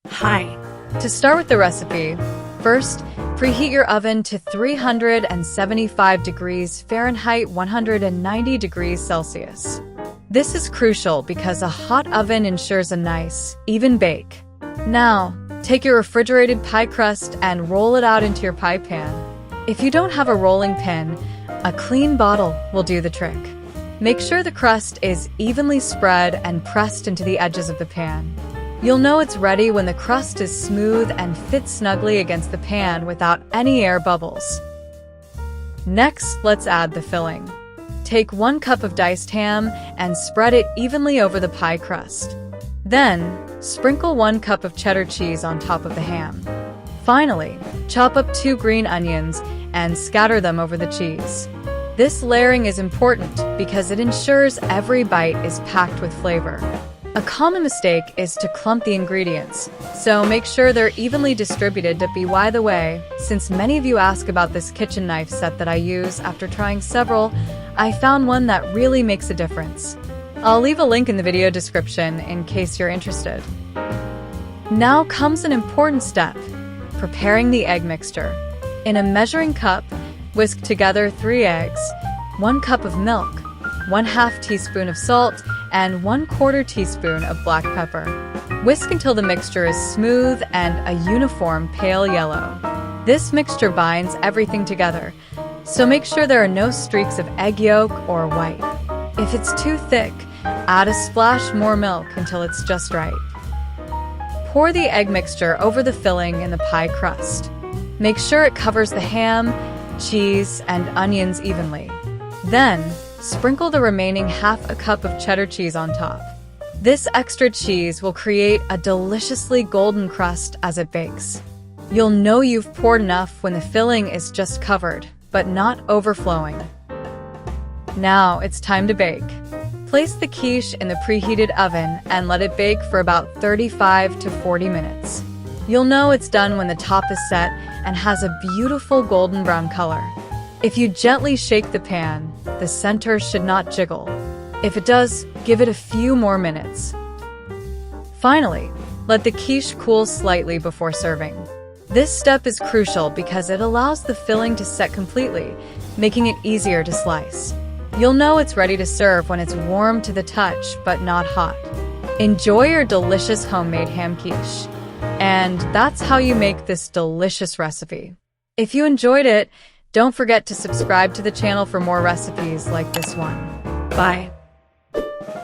Hi. To start with the recipe, first, preheat your oven to 375 degrees Fahrenheit 190 degrees Celsius. This is crucial because a hot oven ensures a nice, even bake. Now, take your refrigerated pie crust and roll it out into your pie pan. If you don't have a rolling pin, a clean bottle will do the trick. Make sure the crust is evenly spread and pressed into the edges of the pan. You'll know it's ready when the crust is smooth and fits snugly against the pan without any air bubbles. Next, let's add the filling. Take 1 cup of diced ham and spread it evenly over the pie crust. Then, sprinkle 1 cup of cheddar cheese on top of the ham. Finally, chop up 2 green onions and scatter them over the cheese. This layering is important because it ensures every bite is packed with flavor. A common mistake is to clump the ingredients, so make sure they're evenly distributed. By the way, since many of you ask about this kitchen knife set that I use after trying several, I found one that really makes a difference. I'll leave a link in the video description in case you're interested. Now comes an important step, preparing the egg mixture. In a measuring cup, whisk together 3 eggs, 1 cup of milk, 1/2 teaspoon of salt, and 1/4 teaspoon of black pepper. Whisk until the mixture is smooth and a uniform pale yellow. This mixture binds everything together, so make sure there are no streaks of egg yolk or white. If it's too thick, add a splash more milk until it's just right. Pour the egg mixture over the filling in the pie crust. Make sure it covers the ham, cheese, and onions evenly. Then, sprinkle the remaining 1/2 cup of cheddar cheese on top. This extra cheese will create a deliciously golden crust as it bakes. You'll know you've poured enough when the filling is just covered, but not overflowing. Now it's time to bake. Place the quiche in the preheated oven and let it bake for about 35 to 40 minutes. You'll know it's done when the top is set and has a beautiful golden brown color. If you gently shake the pan, the center should not jiggle. If it does, give it a few more minutes. Finally, let the quiche cool slightly before serving. This step is crucial because it allows the filling to set completely, making it easier to slice. You'll know it's ready to serve when it's warm to the touch but not hot. Enjoy your delicious homemade ham quiche. And that's how you make this delicious recipe. If you enjoyed it, don't forget to subscribe to the channel for more recipes like this one. Bye.